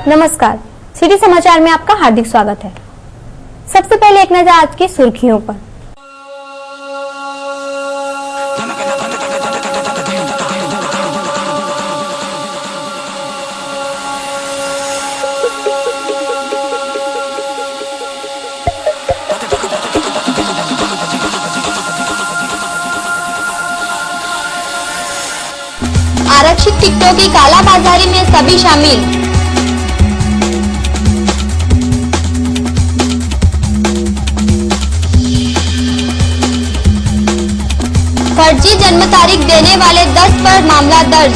नमस्कार, सिटी समाचार में आपका हार्दिक स्वागत है। सबसे पहले एक नजर आज की सुर्खियों पर। आरक्षित टिकटों की कालाबाजारी में सभी शामिल। फर्जी जन्म तारीख देने वाले 10 पर मामला दर्ज।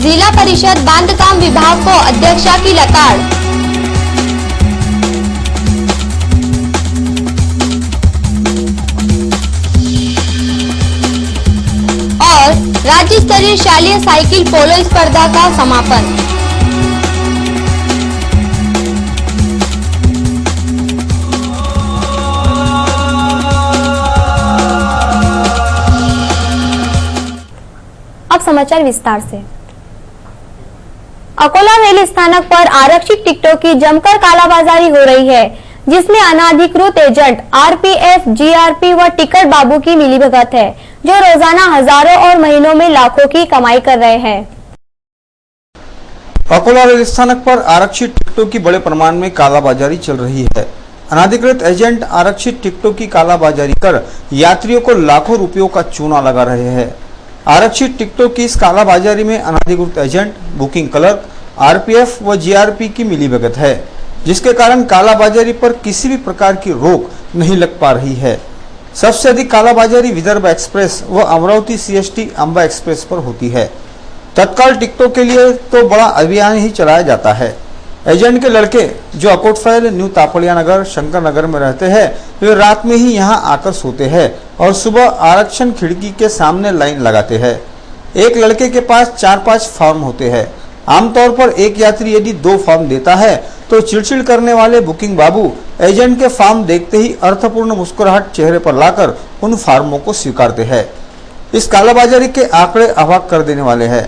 जिला परिषद बांधकाम विभाग को अध्यक्षा की लताड़। और राज्य स्तरीय शालेय साइकिल पोलो स्पर्धा का समापन। अब समाचार विस्तार से। अकोला रेल स्थानक पर आरक्षित टिकटों की जमकर कालाबाजारी हो रही है, जिसमें अनाधिकृत एजेंट आरपीएफ, जीआरपी व टिकट बाबू की मिलीभगत है, जो रोजाना हजारों और महीनों में लाखों की कमाई कर रहे हैं। अकोला रेल स्थानक पर आरक्षित टिकटों की बड़े प्रमाण में कालाबाजारी चल रही है। अनाधिकृत एजेंट आरक्षित टिकटों की कालाबाजारी कर यात्रियों को लाखों रुपयों का चूना लगा रहे हैं। आरक्षित टिकटों की इस कालाबाजारी में अनाधिकृत एजेंट, बुकिंग क्लर्क, आरपीएफ व जीआरपी की मिलीभगत है, जिसके कारण कालाबाजारी पर किसी भी प्रकार की रोक नहीं लग पा रही है। सबसे अधिक कालाबाजारी विदर्भ एक्सप्रेस व अमरावती सीएसटी अंबा एक्सप्रेस पर होती है। तत्काल टिकटों के लिए तो बड़ा अभियान ही चलाया जाता है। एजेंट के लड़के जो अकोटफैल, न्यू तापड़िया नगर, शंकर नगर में रहते हैं, वे रात में ही यहाँ आकर सोते हैं और सुबह आरक्षण खिड़की के सामने लाइन लगाते हैं। एक लड़के के पास 4-5 फॉर्म होते हैं। आमतौर पर एक यात्री यदि 2 फॉर्म देता है तो चिड़चिड़ करने वाले बुकिंग बाबू एजेंट के फॉर्म देखते ही अर्थपूर्ण मुस्कुराहट चेहरे पर लाकर उन फॉर्मों को स्वीकारते हैं। इस कालाबाजारी के आंकड़े अवाक कर देने वाले हैं।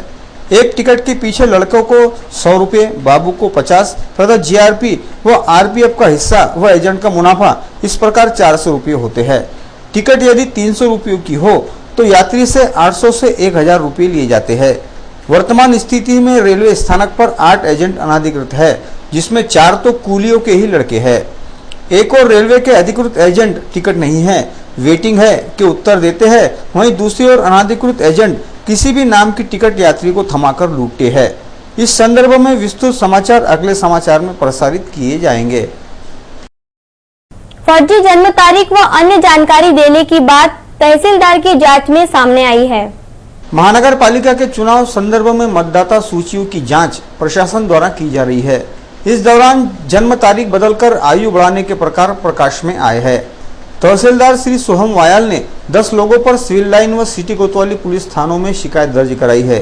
एक टिकट के पीछे लड़कों को 100 रुपये, बाबू को 50 तथा जीआरपी व आरपीएफ का हिस्सा व एजेंट का मुनाफा इस प्रकार 400 रुपये होते हैं। टिकट यदि 300 रुपयों की हो तो यात्री से 800 से 1000 रुपये लिए जाते हैं। वर्तमान स्थिति में रेलवे स्थानक पर 8 एजेंट अनाधिकृत है, जिसमें 4 तो कूलियों के ही लड़के हैं। एक और रेलवे के अधिकृत एजेंट टिकट नहीं है, वेटिंग है के उत्तर देते हैं। वहीं दूसरी ओर अनाधिकृत एजेंट किसी भी नाम की टिकट यात्री को थमाकर लूटते हैं। इस संदर्भ में विस्तृत समाचार अगले समाचार में प्रसारित किए जाएंगे। फर्जी जन्म तारीख व अन्य जानकारी देने की बात तहसीलदार की जांच में सामने आई है। महानगर पालिका के चुनाव संदर्भ में मतदाता सूचियों की जांच प्रशासन द्वारा की जा रही है। इस दौरान जन्म तारीख बदलकर आयु बढ़ाने के प्रकार प्रकाश में आए हैं। तहसीलदार श्री सोहम वायल ने 10 लोगों पर सिविल लाइन व सिटी कोतवाली पुलिस थानों में शिकायत दर्ज कराई है।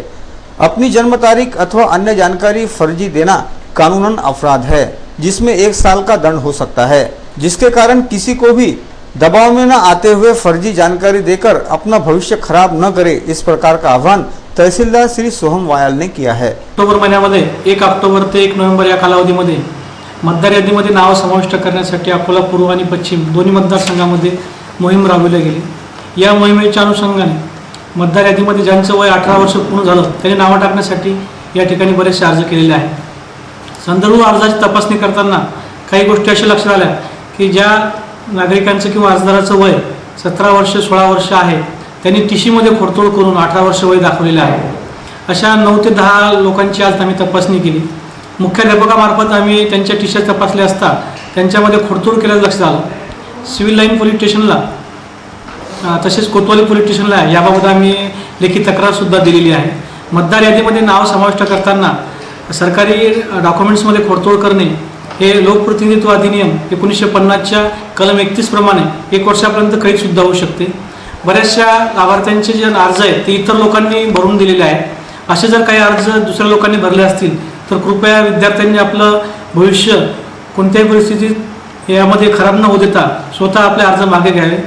अपनी जन्म तारीख अथवा अन्य जानकारी फर्जी देना कानूनन अपराध है, जिसमें 1 साल का दंड हो सकता है, जिसके कारण किसी को भी दबाव में न आते हुए फर्जी जानकारी देकर अपना भविष्य खराब न करे, इस प्रकार का आह्वान तहसीलदार श्री सोहम वायल ने किया है। ऑक्टोबर महिन्यामध्ये 1 ऑक्टोबर ते 1 नोव्हेंबर या कालावधीमध्ये मतदार यादीमध्ये नाव समाविष्ट करण्यासाठी अकोला पूर्व आणि पश्चिम दोन्ही मतदारसंघामध्ये मोहीम राबवली गेली। या मोहिमेच्या अनुषंगाने मतदार यादीमध्ये ज्यांचं वय 18 वर्ष पूर्ण झालं त्यांनी नाव टाकण्यासाठी या ठिकाणी बरेचसे अर्ज केलेले आहेत। संदर्भ अर्जाची तपासणी करताना काही गोष्टी अशा लक्षात आल्या की ज्या नागरिकांचं किंवा अर्जदाराचं वय 17 वर्ष 16 वर्ष आहे त्यांनी टीसीमध्ये खोडतोड करून 18 वर्ष वय दाखवलेले आहे। अशा 9 ते 10 लोकांची आज आम्ही तपासणी केली। मुख्याध्यापकामार्फत आम्ही त्यांच्या टीशर्ट तपासले असता त्यांच्यामध्ये खोडतोड केल्याचं लक्षात आलं। सिव्हिल लाईन पोलीस स्टेशनला तसेच कोतवाली पोलीस स्टेशनला याबाबत आम्ही लेखी तक्रार सुद्धा दिलेली आहे। मतदार यादीमध्ये नाव समाविष्ट करताना सरकारी डॉक्युमेंट्समध्ये खोडतोड करणे हे लोकप्रतिनिधित्व अधिनियम 1950च्या कलम 31 प्रमाणे 1 वर्षापर्यंत कैद सुद्धा होऊ शकते। बऱ्याचशा लाभार्थ्यांचे जे अर्ज आहेत ते इतर लोकांनी भरून दिलेले आहेत। असे जर काही अर्ज दुसऱ्या लोकांनी भरले असतील तर कृपया विद्यार्थ्यांनी आपलं भविष्य कोणत्याही परिस्थितीत यामध्ये खराब न होऊ देता स्वतः आपले अर्ज मागे घ्यावे।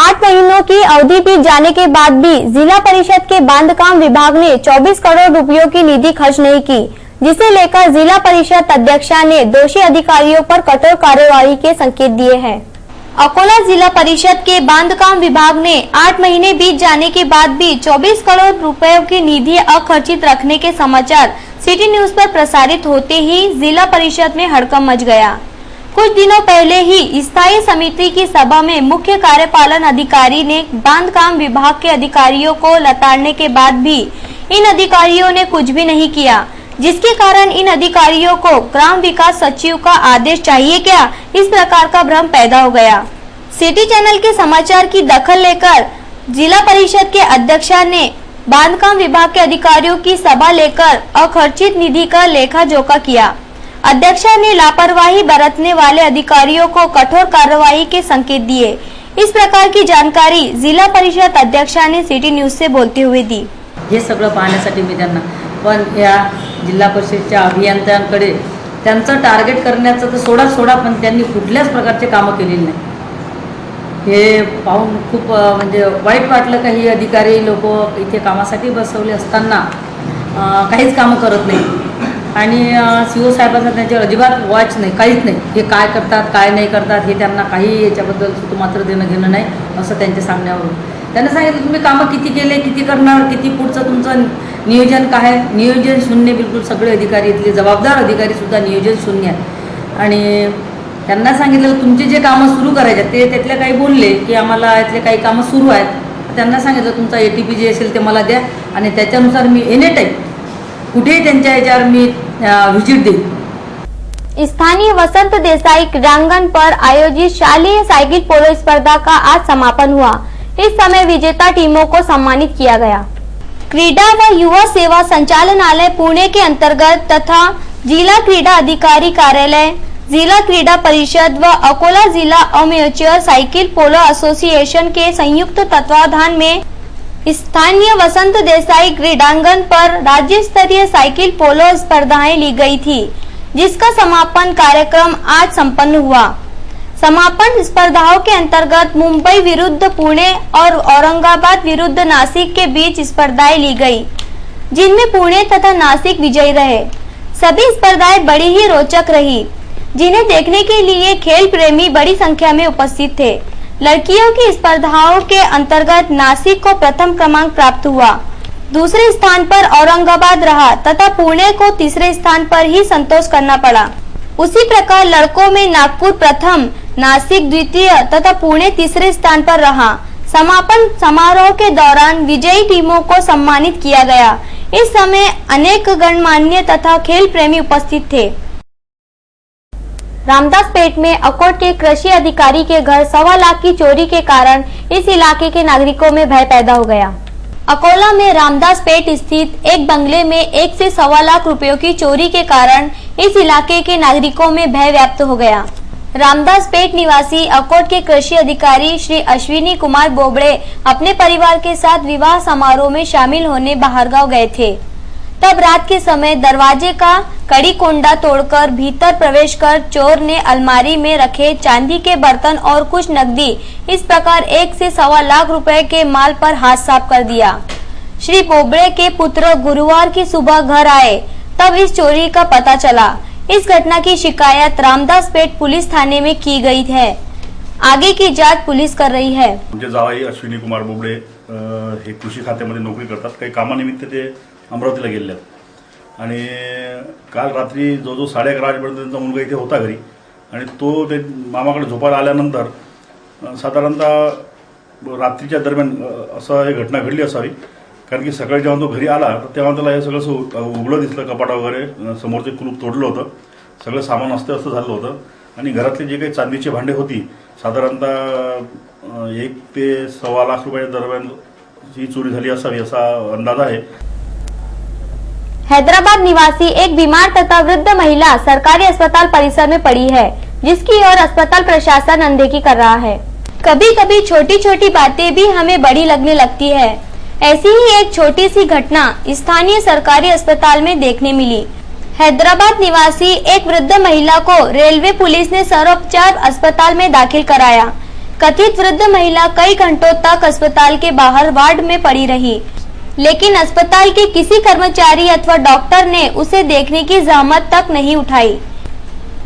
8 महीनों की अवधि बीत जाने के बाद भी जिला परिषद के बांधकाम विभाग ने 24 करोड़ रुपयों की निधि खर्च नहीं की, जिसे लेकर जिला परिषद अध्यक्षा ने दोषी अधिकारियों पर कठोर कार्यवाही के संकेत दिए हैं। अकोला जिला परिषद के बांधकाम विभाग ने 8 महीने बीत जाने के बाद भी 24 करोड़ रुपयों की निधि अखर्चित रखने के समाचार सिटी न्यूज पर प्रसारित होते ही जिला परिषद में हड़कंप मच गया। कुछ दिनों पहले ही स्थायी समिति की सभा में मुख्य कार्यपालन अधिकारी ने बांधकाम विभाग के अधिकारियों को लताड़ने के बाद भी इन अधिकारियों ने कुछ भी नहीं किया, जिसके कारण इन अधिकारियों को ग्राम विकास सचिव का आदेश चाहिए क्या, इस प्रकार का भ्रम पैदा हो गया। सिटी चैनल के समाचार की दखल लेकर जिला परिषद के अध्यक्षा ने बांधकाम विभाग के अधिकारियों की सभा लेकर अखर्चित निधि का लेखा जोखा किया। अध्यक्षा ने लापरवाही बरतने वाले अधिकारियों को कठोर कार्रवाई के संकेत दिए। इस प्रकार की जानकारी जिला परिषद अध्यक्षा ने सिटी न्यूज से बोलते हुए दी। हे सगळं पाहण्यासाठी मी त्यांना पण या जिल्हा परिषदेच्या अभियंत्यांकडे त्यांचं टार्गेट करण्याचं तर सोडा पण त्यांनी कुठल्याच प्रकारचे कामं केलेली नाही। हे पाहून खूप म्हणजे वाईट वाटलं का ही अधिकारी लोक इथे कामासाठी बसवले असताना काहीच कामं करत नाही आणि सीओ साहेबांचा त्यांच्यावर अजिबात वॉच नाही, काहीच नाही। हे काय करतात काय नाही करतात हे त्यांना काही याच्याबद्दल मात्र देणं घेणं नाही असं त्यांच्या सांगण्यावरून। त्यांना सांगितलं तुम्ही कामं किती केले, किती करणार, किती पुढचं तुमचं नियोजन काय, नियोजन शून्य बिलकुल। सगळे अधिकारी इथले जबाबदार अधिकारी सुद्धा नियोजन शून्य आहे। आणि त्यांना सांगितलं तुमचे जे कामं सुरू करायचे ते त्यातले काही बोलले की आम्हाला यातले काही कामं सुरू आहेत। त्यांना सांगितलं तुमचा ATP जे असेल ते मला द्या आणि त्याच्यानुसार मी एनी टाइम कुठेही त्यांच्या याच्यावर मी विजिट देईन। स्थानीय वसंत देसाई क्रीड़ांगन पर आयोजित शालेय साइकिल पोलो स्पर्धा का आज समापन हुआ। इस समय विजेता टीमों को सम्मानित किया गया। क्रीड़ा व युवा सेवा संचालनालय पुणे के अंतर्गत तथा जिला क्रीड़ा अधिकारी कार्यालय, जिला क्रीड़ा परिषद व अकोला जिला अमेच्योर साइकिल पोलो एसोसिएशन के संयुक्त तत्वाधान में स्थानीय वसंत देसाई क्रीड़ांगन पर राज्य स्तरीय साइकिल पोलो स्पर्धाएं ली गई थी, जिसका समापन कार्यक्रम आज संपन्न हुआ। समापन स्पर्धाओं के अंतर्गत मुंबई विरुद्ध पुणे और औरंगाबाद विरुद्ध नासिक के बीच स्पर्धाएं ली गई, जिनमें पुणे तथा नासिक विजयी रहे। सभी स्पर्धाएं बड़ी ही रोचक रही, जिन्हें देखने के लिए खेल प्रेमी बड़ी संख्या में उपस्थित थे। लड़कियों की स्पर्धाओं के अंतर्गत नासिक को प्रथम क्रमांक प्राप्त हुआ, दूसरे स्थान पर औरंगाबाद रहा तथा पुणे को तीसरे स्थान पर ही संतोष करना पड़ा। उसी प्रकार लड़कों में नागपुर प्रथम, नासिक द्वितीय तथा पुणे तीसरे स्थान पर रहा। समापन समारोह के दौरान विजयी टीमों को सम्मानित किया गया। इस समय अनेक गणमान्य तथा खेल प्रेमी उपस्थित थे। रामदासपेट में अकोट के कृषि अधिकारी के घर 1.25 लाख की चोरी के कारण इस इलाके के नागरिकों में भय पैदा हो गया। अकोला में रामदासपेट स्थित एक बंगले में 1 से 1.25 लाख रुपयों की चोरी के कारण इस इलाके के नागरिकों में भय व्याप्त हो गया। रामदासपेट निवासी अकोट के कृषि अधिकारी श्री अश्विनी कुमार बोबड़े अपने परिवार के साथ विवाह समारोह में शामिल होने बाहरगांव गए थे। तब रात के समय दरवाजे का कड़ी कोंडा तोड़कर भीतर प्रवेश कर चोर ने अलमारी में रखे चांदी के बर्तन और कुछ नकदी इस प्रकार 1 से 1.25 लाख रुपए के माल पर हाथ साफ कर दिया। श्री बोबड़े के पुत्र गुरुवार की सुबह घर आए, तब इस चोरी का पता चला। इस घटना की शिकायत रामदासपेट पुलिस थाने में की गई है। आगे की जांच पुलिस कर रही है। आमचे जावई अश्विनी कुमार बोबडे हे कृषी खात्यामध्ये नोकरी करतात। काही कामानिमित्त ते अमरावतीला गेलेले आहेत आणि काल रात्री जो 11:30 वाजेपर्यंत त्यांचा मुलगा इथे होता घरी आणि तो ते मामाकडे झोपायला आल्यानंतर साधारणतः रात्रीच्या दरम्यान असं एक घटना घडली असावी, कारण की सकाळी जेव्हा तो घरी आला तर तेव्हा त्याला हे सगळं उघडं दिसलं। कपाटा वगैरे समोरचे कुलूप तोडलं होतं, सगळं सामान अस्ताव्यस्त झालं होतं आणि घरातली जे काही चांदीची भांडे होती साधारणतः 1 ते 1.25 लाख रुपयाच्या दरम्यान ही चोरी झाली असावी असा अंदाज आहे। हैदराबाद निवासी एक बीमार तथा वृद्ध महिला सरकारी अस्पताल परिसर में पड़ी है, जिसकी ओर अस्पताल प्रशासन अनदेखी कर रहा है। कभी कभी छोटी छोटी बातें भी हमें बड़ी लगने लगती है। ऐसी ही एक छोटी सी घटना स्थानीय सरकारी अस्पताल में देखने मिली। हैदराबाद निवासी एक वृद्ध महिला को रेलवे पुलिस ने सर्वोपचार अस्पताल में दाखिल कराया। कथित वृद्ध महिला कई घंटों तक अस्पताल के बाहर वार्ड में पड़ी रही, लेकिन अस्पताल के किसी कर्मचारी अथवा डॉक्टर ने उसे देखने की जहमत तक नहीं उठाई।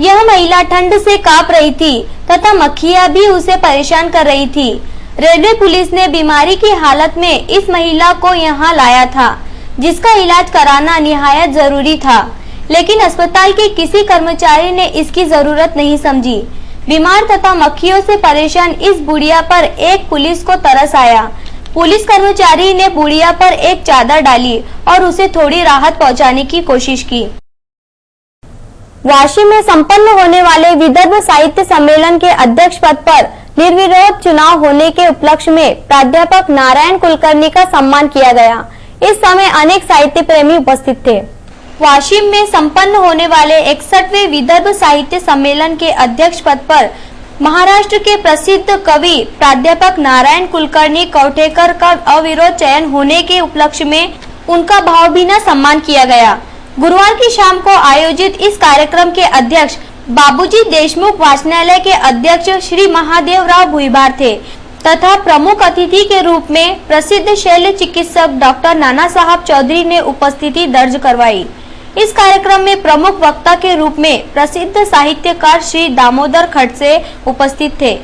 यह महिला ठंड से कांप रही थी तथा मक्खियां भी उसे परेशान कर रही थी। रेलवे पुलिस ने बीमारी की हालत में इस महिला को यहां लाया था, जिसका इलाज कराना निहायत जरूरी था, लेकिन अस्पताल के किसी कर्मचारी ने इसकी जरूरत नहीं समझी। बीमार तथा मक्खियों से परेशान इस बुढ़िया पर एक पुलिस को तरस आया। पुलिस कर्मचारी ने बुढ़िया पर एक चादर डाली और उसे थोड़ी राहत पहुंचाने की कोशिश की। वाशी में संपन्न होने वाले विदर्भ साहित्य सम्मेलन के अध्यक्ष पद पर निर्विरोध चुनाव होने के उपलक्ष्य में प्राध्यापक नारायण कुलकर्णी का सम्मान किया गया। इस समय अनेक साहित्य प्रेमी उपस्थित थे। वाशिम में संपन्न होने वाले 61वें विदर्भ साहित्य सम्मेलन के अध्यक्ष पद पर महाराष्ट्र के प्रसिद्ध कवि प्राध्यापक नारायण कुलकर्णी कौठेकर का अविरोध चयन होने के उपलक्ष्य में उनका भावभीना सम्मान किया गया। गुरुवार की शाम को आयोजित इस कार्यक्रम के अध्यक्ष बाबूजी देशमुख वाचनालय के अध्यक्ष श्री महादेवराव भुईबार थे तथा प्रमुख अतिथि के रूप में प्रसिद्ध शल्य चिकित्सक डॉक्टर नाना साहब चौधरी ने उपस्थिति दर्ज करवाई। इस कार्यक्रम में प्रमुख वक्ता के रूप में प्रसिद्ध साहित्यकार श्री दामोदर खडसे उपस्थित थे।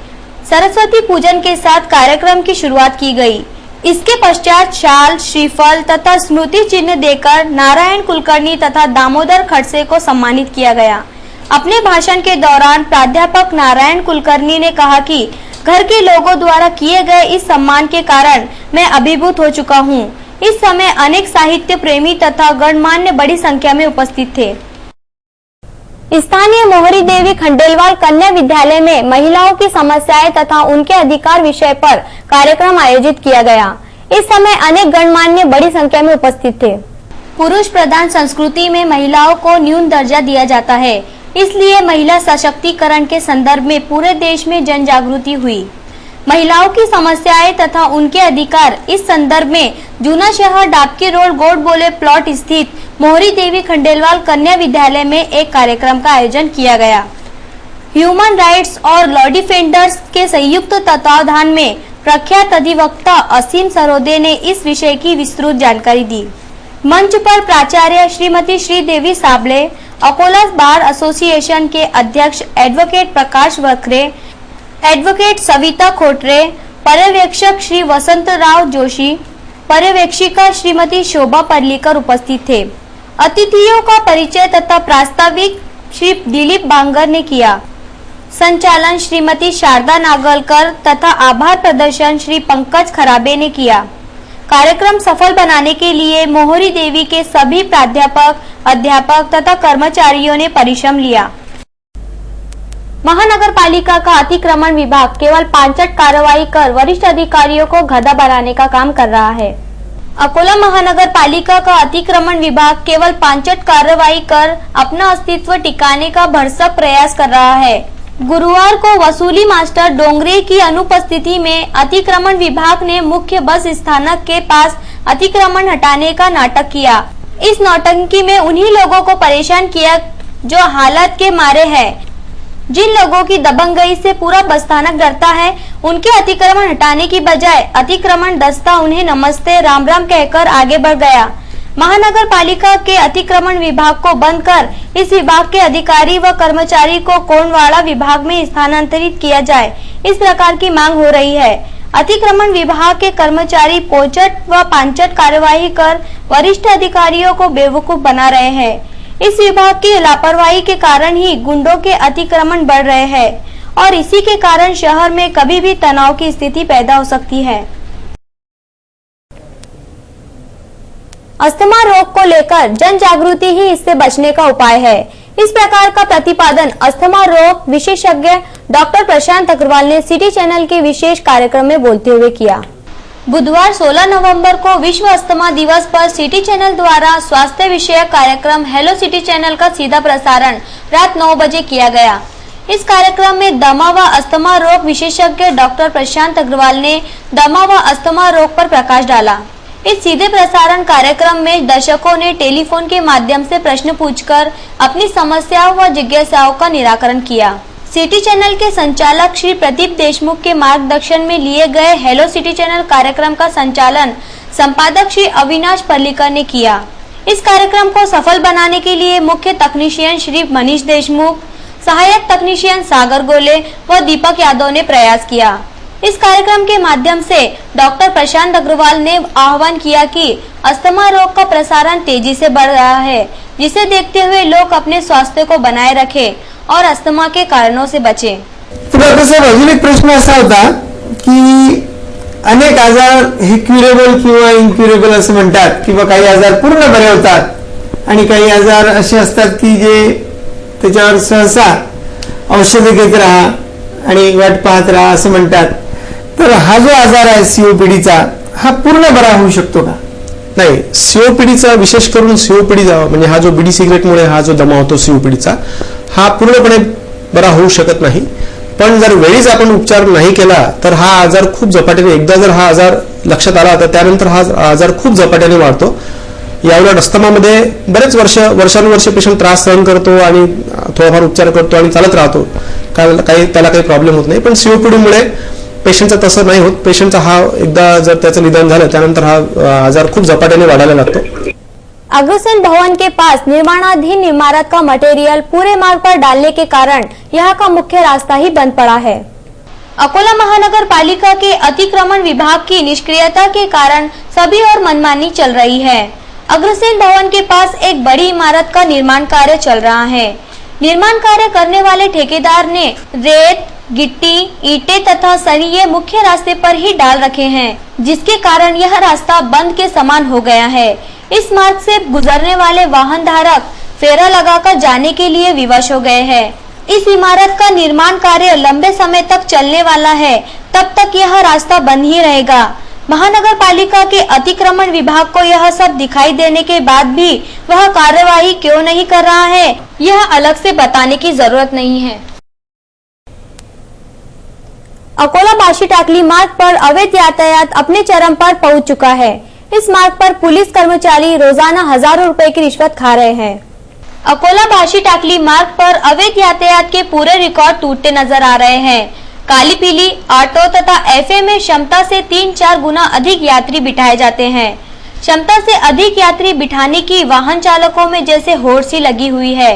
सरस्वती पूजन के साथ कार्यक्रम की शुरुआत की गई। इसके पश्चात शाल, श्रीफल तथा स्मृति चिन्ह देकर नारायण कुलकर्णी तथा दामोदर खडसे को सम्मानित किया गया। अपने भाषण के दौरान प्राध्यापक नारायण कुलकर्णी ने कहा कि घर के लोगों द्वारा किए गए इस सम्मान के कारण मैं अभिभूत हो चुका हूँ। इस समय अनेक साहित्य प्रेमी तथा गणमान्य बड़ी संख्या में उपस्थित थे। स्थानीय मोहरी देवी खंडेलवाल कन्या विद्यालय में महिलाओं की समस्याएं तथा उनके अधिकार विषय पर कार्यक्रम आयोजित किया गया। इस समय अनेक गणमान्य बड़ी संख्या में उपस्थित थे। पुरुष प्रधान संस्कृति में महिलाओं को न्यून दर्जा दिया जाता है, इसलिए महिला सशक्तिकरण के संदर्भ में पूरे देश में जन जागृति हुई। महिलाओं की समस्याएं तथा उनके अधिकार इस संदर्भ में जूना शहर डाबकी रोड गोडबोले प्लॉट स्थित मोहरी देवी खंडेलवाल कन्या विद्यालय में एक कार्यक्रम का आयोजन किया गया। ह्यूमन राइट्स और लॉ डिफेंडर्स के संयुक्त तत्वावधान में प्रख्यात अधिवक्ता असीम सरोदे ने इस विषय की विस्तृत जानकारी दी। मंच पर प्राचार्य श्रीमती श्रीदेवी साबले, अकोला बार एसोसिएशन के अध्यक्ष एडवोकेट प्रकाश वखरे, एडवोकेट सविता खोटरे, पर्यवेक्षक श्री वसंतराव जोशी, पर्यवेक्षिका श्रीमती शोभा पर्लीकर उपस्थित थे। अतिथियों का परिचय तथा प्रास्ताविक श्री दिलीप बांगर ने किया। संचालन श्रीमती शारदा नागलकर तथा आभार प्रदर्शन श्री पंकज खराबे ने किया। कार्यक्रम सफल बनाने के लिए मोहरी देवी के सभी प्राध्यापक, अध्यापक तथा कर्मचारियों ने परिश्रम लिया। महानगर पालिका का अतिक्रमण विभाग केवल पांचट कार्रवाई कर वरिष्ठ अधिकारियों को गधा बनाने का काम कर रहा है। अकोला महानगर पालिका का अतिक्रमण विभाग केवल पांचट कार्रवाई कर अपना अस्तित्व टिकाने का भरसक प्रयास कर रहा है। गुरुवार को वसूली मास्टर डोंगरे की अनुपस्थिति में अतिक्रमण विभाग ने मुख्य बस स्थानक के पास अतिक्रमण हटाने का नाटक किया। इस नौटंकी में उन्हीं लोगों को परेशान किया जो हालत के मारे है। जिन लोगों की दबंगई से पूरा बस स्थानक डरता है, उनके अतिक्रमण हटाने की बजाय अतिक्रमण दस्ता उन्हें नमस्ते राम राम कहकर आगे बढ़ गया। महानगर पालिका के अतिक्रमण विभाग को बंद कर इस विभाग के अधिकारी व कर्मचारी को कोंडवाड़ा विभाग में स्थानांतरित किया जाए, इस प्रकार की मांग हो रही है। अतिक्रमण विभाग के कर्मचारी पोचट व पांचट कार्यवाही कर वरिष्ठ अधिकारियों को बेवकूफ बना रहे हैं। इस विभाग की लापरवाही के कारण ही गुंडों के अतिक्रमण बढ़ रहे हैं और इसी के कारण शहर में कभी भी तनाव की स्थिति पैदा हो सकती है। अस्थमा रोग को लेकर जन जागृति ही इससे बचने का उपाय है। इस प्रकार का प्रतिपादन अस्थमा रोग विशेषज्ञ डॉक्टर प्रशांत अग्रवाल ने सिटी चैनल के विशेष कार्यक्रम में बोलते हुए किया। बुधवार 16 नवंबर को विश्व अस्थमा दिवस पर सिटी चैनल द्वारा स्वास्थ्य विषयक कार्यक्रम हेलो सिटी चैनल का सीधा प्रसारण रात 9 बजे किया गया। इस कार्यक्रम में दमा व अस्थमा रोग विशेषज्ञ डॉक्टर प्रशांत अग्रवाल ने दमा व अस्थमा रोग पर प्रकाश डाला। इस सीधे प्रसारण कार्यक्रम में दर्शकों ने टेलीफोन के माध्यम से प्रश्न पूछकर अपनी समस्याओं व जिज्ञासाओं का निराकरण किया। सिटी चैनल के संचालक श्री प्रदीप देशमुख के मार्गदर्शन में लिए गए हेलो सिटी चैनल कार्यक्रम का संचालन संपादक श्री अविनाश पर्लिकर ने किया। इस कार्यक्रम को सफल बनाने के लिए मुख्य तकनीशियन श्री मनीष देशमुख, सहायक तकनीशियन सागर गोले व दीपक यादव ने प्रयास किया। इस कार्यक्रम के माध्यम से डॉक्टर प्रशांत अग्रवाल ने आह्वान किया कि अस्थमा रोग का प्रसारण तेजी से बढ़ रहा है, जिसे देखते हुए लोग अपने स्वास्थ्य को बनाए रखें और अस्थमा के कारणों से बचें। तो डॉक्टर साहेब, अजून एक प्रश्न असा होता की अनेक आजार हे क्युरेबल किंवा इनक्युरेबल असं म्हणतात किंवा काही आजार पूर्ण बरे होतात आणि काही आजार असे असतात की जे त्याच्यावर सहसा औषधे घेत राहा आणि वाट पाहत राहा असं म्हणतात। तर हा जो आजार आहे सीओपीडीचा हा पूर्ण बरा होऊ शकतो का? नाही, सीओपीडीचा विशेष करून सीओपीडी म्हणजे हा जो बीडी सिगरेटमुळे हा जो दमा होतो सीओपीडीचा हा पूर्णपणे बरा होऊ शकत नाही। पण जर वेळीच आपण उपचार नाही केला तर हा आजार खूप झपाट्याने, एकदा जर हा आजार लक्षात आला तर त्यानंतर हा आजार खूप झपाट्याने वाढतो। याउलट अस्थमामध्ये बरेच वर्षानुवर्ष पेशंट त्रास सहन करतो आणि थोडाफार उपचार करतो आणि चालत राहतो, त्याला काही प्रॉब्लेम होत नाही। पण सीओपीडीमुळे पेशंटचा तसं नाही होत। पेशंटचा हा एकदा जर त्याचं निदान झालं त्यानंतर हा आजार खूप झपाट्याने वाढायला लागतो। अग्रसेन भवन के पास निर्माणाधीन इमारत का मटेरियल पूरे मार्ग पर डालने के कारण यहाँ का मुख्य रास्ता ही बंद पड़ा है। अकोला महानगर पालिका के अतिक्रमण विभाग की निष्क्रियता के कारण सभी और मनमानी चल रही है। अग्रसेन भवन के पास एक बड़ी इमारत का निर्माण कार्य चल रहा है। निर्माण कार्य करने वाले ठेकेदार ने रेत, गिट्टी, ईंटें तथा सरिये मुख्य रास्ते पर ही डाल रखे हैं, जिसके कारण यह रास्ता बंद के समान हो गया है। इस मार्ग से गुजरने वाले वाहन धारक फेरा लगाकर जाने के लिए विवश हो गए हैं। इस इमारत का निर्माण कार्य लंबे समय तक चलने वाला है, तब तक यह रास्ता बंद ही रहेगा। महानगर पालिका के अतिक्रमण विभाग को यह सब दिखाई देने के बाद भी वह कार्यवाही क्यों नहीं कर रहा है, यह अलग से बताने की जरूरत नहीं है। अकोला बाशी टाकली मार्ग पर अवैध यातायात अपने चरम पर पहुंच चुका है। इस मार्ग पर पुलिस कर्मचारी रोजाना हजारों रुपए की रिश्वत खा रहे हैं। अकोला बाशी टाकली मार्ग पर अवैध यातायात के पूरे रिकॉर्ड टूटते नजर आ रहे हैं। काली पीली ऑटो तथा एफए में क्षमता से 3-4 गुना अधिक यात्री बिठाए जाते हैं। क्षमता से अधिक यात्री बिठाने की वाहन चालकों में जैसे होड़ सी लगी हुई है।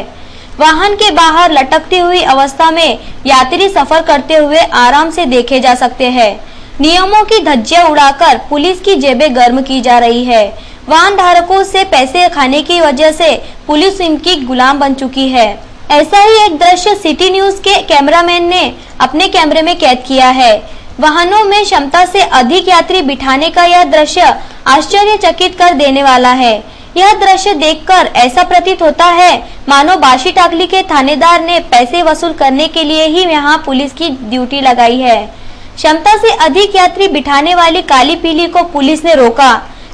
वाहन के बाहर लटकती हुई अवस्था में यात्री सफर करते हुए आराम से देखे जा सकते हैं। नियमों की धज्जियां उड़ाकर पुलिस की जेबें गर्म की जा रही है। वाहन धारकों से पैसे खाने की वजह से पुलिस इनकी गुलाम बन चुकी है। ऐसा ही एक दृश्य सिटी न्यूज के कैमरामैन ने अपने कैमरे में कैद किया है। वाहनों में क्षमता से अधिक यात्री बिठाने का यह दृश्य आश्चर्यचकित कर देने वाला है। यह दृश्य देखकर ऐसा प्रतीत होता है मानो बाशी टाकली के थानेदार ने पैसे वसूल करने के लिए ही यहाँ पुलिस की ड्यूटी लगाई है। क्षमता से अधिक यात्री बिठाने वाली काली पीली को पुलिस ने रोका।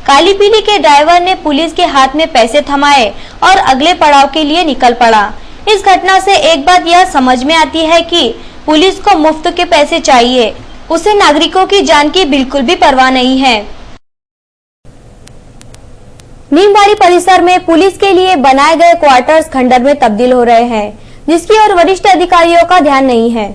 काली पीली के ड्राइवर ने पुलिस के हाथ में पैसे थमाए और अगले पड़ाव के लिए निकल पड़ा। इस घटना से एक बात यह समझ में आती है कि पुलिस को मुफ्त के पैसे चाहिए, उसे नागरिकों की जान की बिल्कुल भी परवाह नहीं है। नीमवाड़ी परिसर में पुलिस के लिए बनाए गए क्वार्टर्स खंडर में तब्दील हो रहे हैं, जिसकी ओर वरिष्ठ अधिकारियों का ध्यान नहीं है।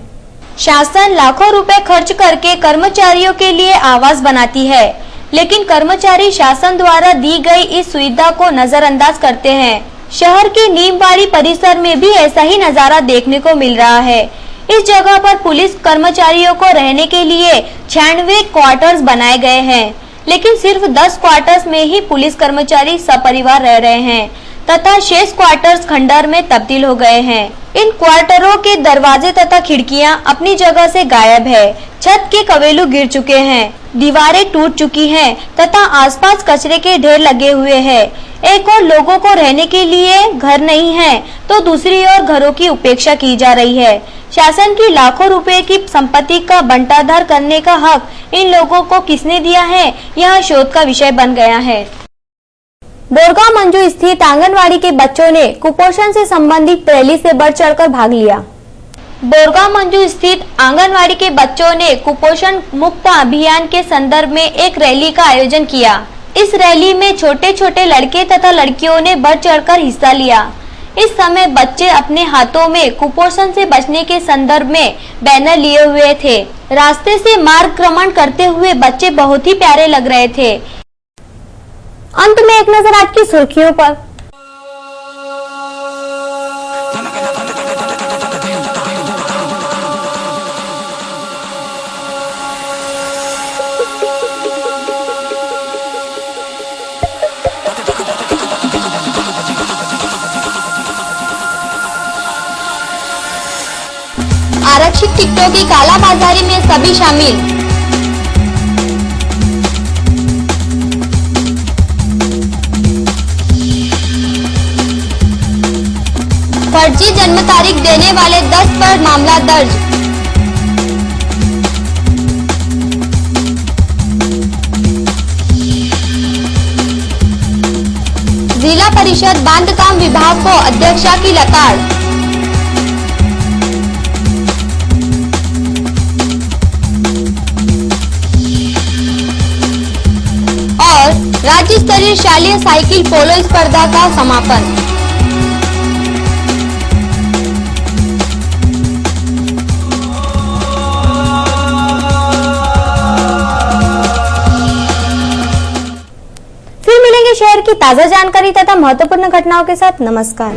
शासन लाखों रुपए खर्च करके कर्मचारियों के लिए आवास बनाती है, लेकिन कर्मचारी शासन द्वारा दी गई इस सुविधा को नजरअंदाज करते हैं। शहर के नीमवाड़ी परिसर में भी ऐसा ही नजारा देखने को मिल रहा है। इस जगह पर पुलिस कर्मचारियों को रहने के लिए 96 क्वार्टर्स बनाए गए हैं, लेकिन सिर्फ 10 क्वार्टर्स में ही पुलिस कर्मचारी सपरिवार रह रहे हैं तथा शेष क्वार्टर्स खंडर में तब्दील हो गए हैं। इन क्वार्टरों के दरवाजे तथा खिड़कियां अपनी जगह से गायब है। छत के कवेलू गिर चुके हैं, दीवारें टूट चुकी हैं तथा आसपास कचरे के ढेर लगे हुए हैं। एक और लोगों को रहने के लिए घर नहीं है, तो दूसरी ओर घरों की उपेक्षा की जा रही है। शासन की लाखों रुपए की संपत्ति का बंटाधार करने का हक इन लोगों को किसने दिया है, यह शोध का विषय बन गया है। बोरगांव मंजू स्थित आंगनवाड़ी के बच्चों ने कुपोषण से संबंधित रैली से बढ़ चढ़कर भाग लिया। बोरगांव मंजू स्थित आंगनवाड़ी के बच्चों ने कुपोषण मुक्त अभियान के संदर्भ में एक रैली का आयोजन किया। इस रैली में छोटे छोटे लड़के तथा लड़कियों ने बढ़ चढ़कर हिस्सा लिया। इस समय बच्चे अपने हाथों में कुपोषण से बचने के संदर्भ में बैनर लिए हुए थे। रास्ते से मार्गक्रमण करते हुए बच्चे बहुत ही प्यारे लग रहे थे। अंत में एक नजर आज की सुर्खियों पर। आरक्षित टिकटों की कालाबाजारी में सभी शामिल। फर्जी जन्म तारीख देने वाले 10 पर मामला दर्ज। जिला परिषद बांधकाम विभाग को अध्यक्षा की लताड़। और राज्य स्तरीय शालेय साइकिल पोलो स्पर्धा का समापन। फिर मिलेंगे शहर की ताजा जानकारी तथा महत्वपूर्ण घटनाओं के साथ। नमस्कार।